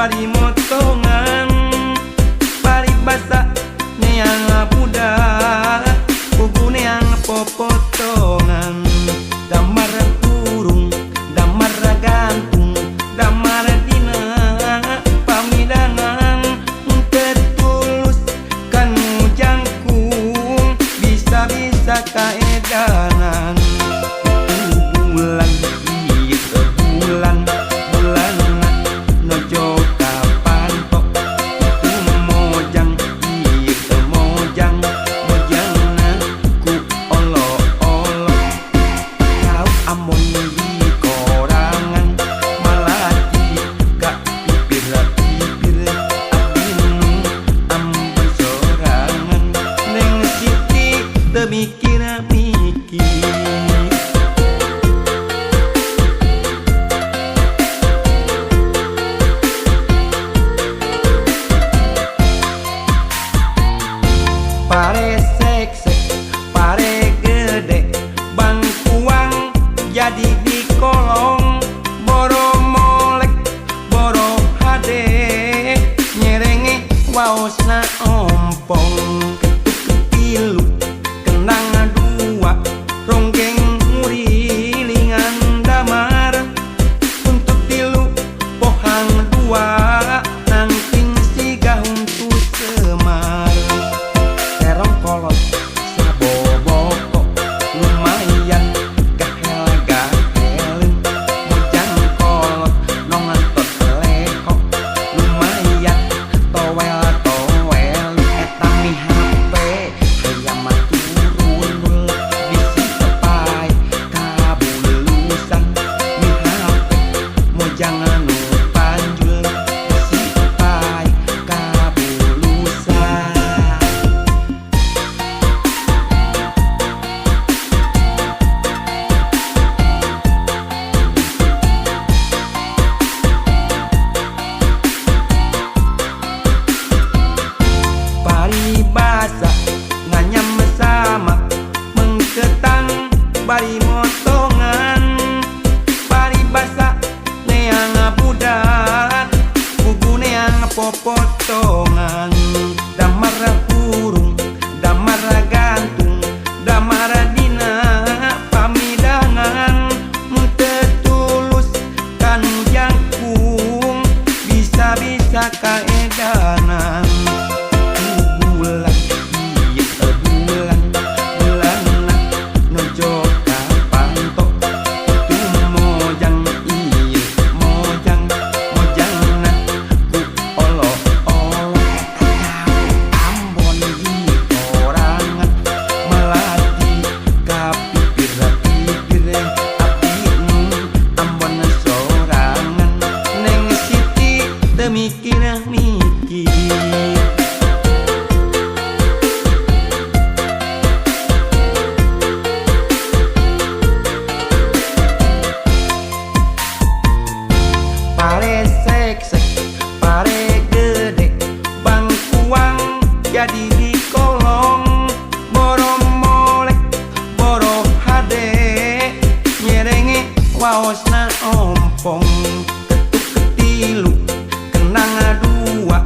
bari motongan bari basa neang budak kuku neang popotongan damar kurung damar gantung damar dina pamidangan tertulus kan jangkung bisa-bisa kaedanan bulan iya bulan bulan nojo kapan tok itu mojang iya mojang mojangna ku olo-olo kau amon di korangan malah gak pipir-pipir abinu amban sorangan neng siti teu mikir-mikir pare seksek, pare gede, bangkuang jadi di kolong, boro molek, boro hade, nyerenge waosna ompong, ketuk kepilu, kendang dua, ronggeng ngurilingan damar, untuk tilu pohang dua, nangking siga untuk semar. Terong kolot saboboko lumayan gahel-gahelin mojang kolot nongan tot leko lumayan towel-towel etami HP hayam maturun bisi sepai kabulusan mi HP mojang anu panjul bisi sepai kabulusan. Basa nganyam sama mengketang bari motongan bari basa neang budak kuku neang popotongan damar kurung damar gantung damar dina pamidangan tertulus kan jangkung bisa-bisa kaedanan mikir-mikir pare seksek, pare gede, bangkuang jadi di kolong, boro molek, boro hade, nyerenge waosna ompong, ketuk ketilu, kendang dua,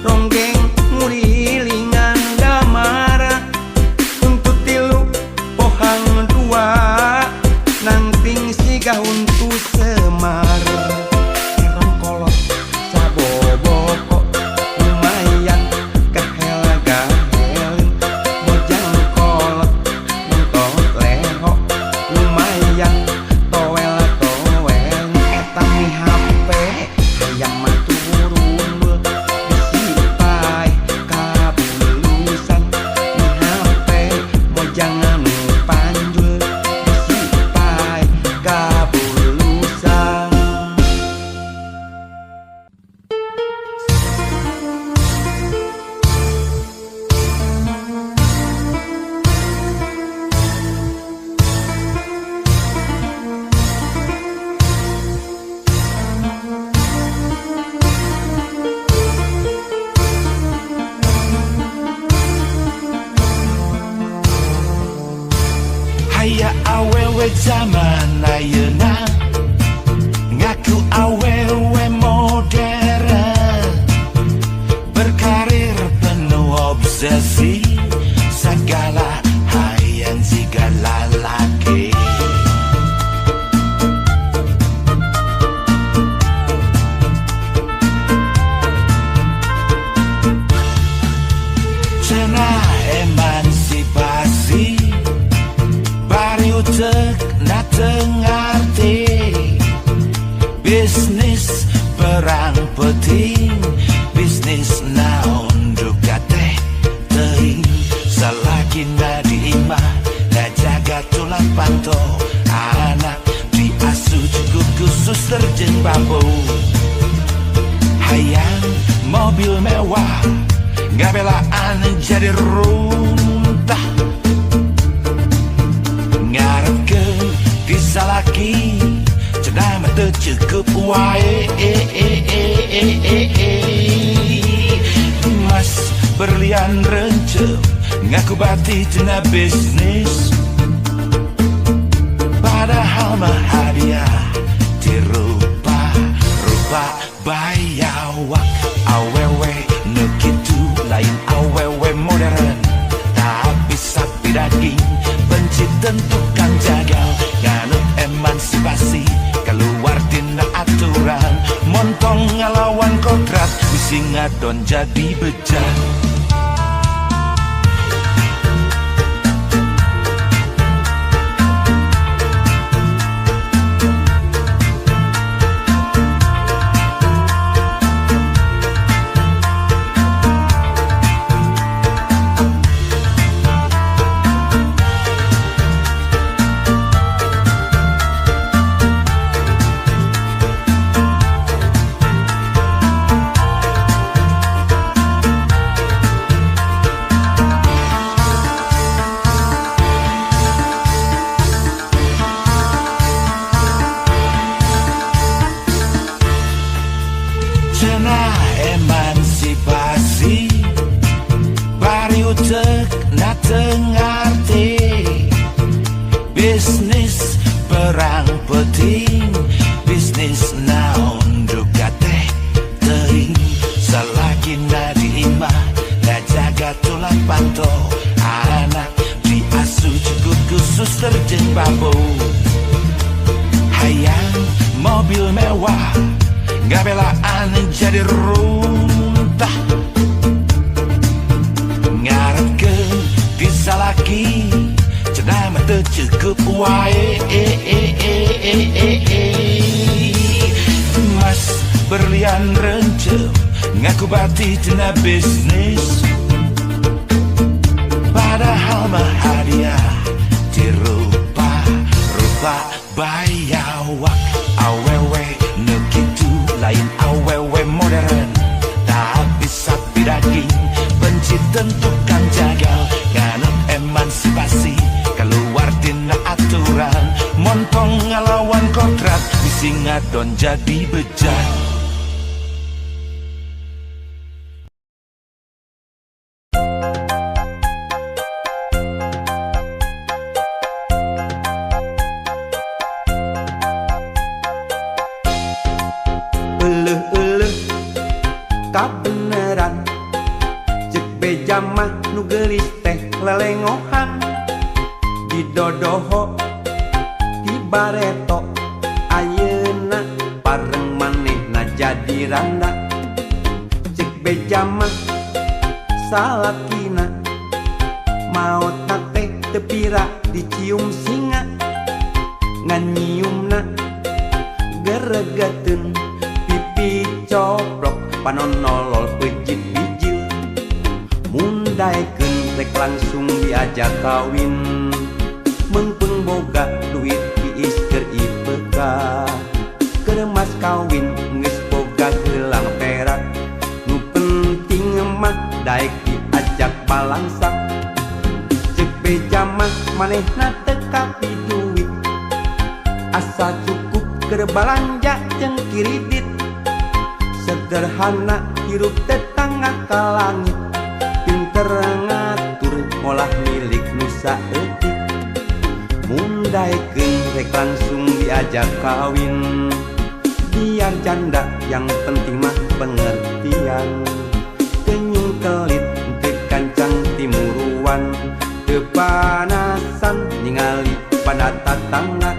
ronggeng ngurilingan damar, untuk tilu pohang dua, nangting siga untuk semar. Terong kolot saboboko lumayan gahel-gahelin mojang kolot nontot leho lumayan towel-towel etami HP hayam maturun bisi pai Bisnis perang penting, bisnis naon juga teh teuing salaki nadima da jaga tulang panto anak diasuh cukup khusus terjeng bambu hayang mobil mewah gabelaan jadi runtah ngarepkeun disalaki cenah mah teu cukup wae Mas berlian rencem ngaku bati cenah bisnis padahal mah hadiah dirupa-rupa bayawak awewe nu kitu lain awewe modern tapi sapi daging benci tentukan jagal nganut emansipasi keluar tina aturan montong ngalawan kodrat bisi ngadon jadi bejat emansipasi bari utek na tengarti bisnis perang penting bisnis naon juga teh teuing salaki nadima da jaga tulang panto anak diasuh cukup khusus terjeng bambu hayang mobil mewah gabelaan jadi runtah ngarepkeun disalaki cenah mah teu cukup wae Mas berlian rencem ngaku bati cenah bisnis padahal mah hadiah dirupa-rupa bayawak awewe nu kitu lain awewe modern tapi sapi daging benci tentukan jagal nganut emansipasi keluar tina aturan montong ngalawan kodrat bisi ngadon jadi bejat kabeneran cek beja mah nu geulis teh lelengohan di dodoho di bareto ayeuna pareng manehna jadi randa cek beja mah salakina maotna teh teu pira dicium singa ngan nyiumna geregeteun pipi coplok panonolol pejit bijil mundaikeun rek langsung diajak kawin mengpeng boga duit tiis keur ipeka keur mas kawin geus boga gelang perak nu penting mah daek diajak balangsak cek beja mah manehna teu kapi duit asa cukup keur balanja jeung kiridit sederhana hirup tetangga ka langit pinter ngatur ngolah milik nusa eutik mundaikeun rek langsung diajak kawin biar janda yang penting mah pengertian tenyung kelit teu kancang timuruan teu panasan ningali pada tatangga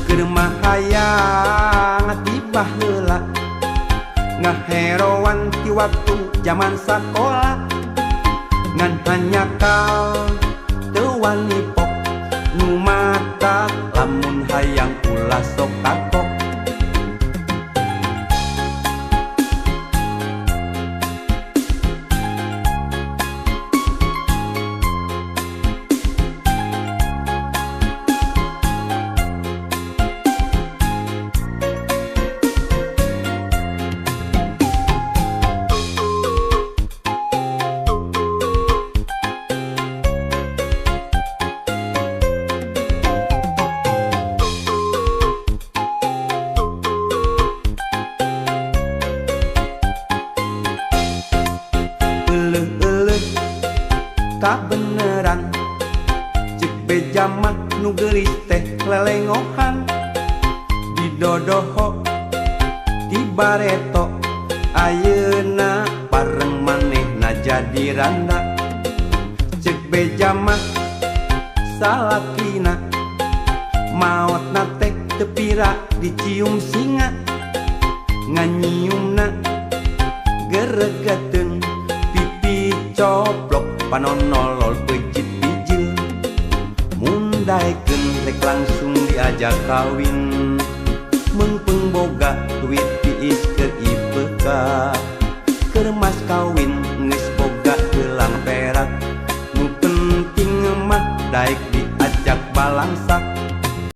keur mah hayang tibah heula ngaheroan ti waktu zaman sakola ngan hanya kau teu wani pok nu mata lamun hayang ulah sok takok tak beneran cek beja mah nu geulis teh lelengohan didodoho di bareto ayeuna pareng manehna jadi randa cek beja mah salakina maotna teh teu pira dicium singa nganyiumna geregeteun pipi coplok panonolol pejit bijil mundaikeun rek langsung diajak kawin mengpeng boga duit tiis keur IPK keur mas kawin geus boga gelang perak nu penting mah daek diajak balangsak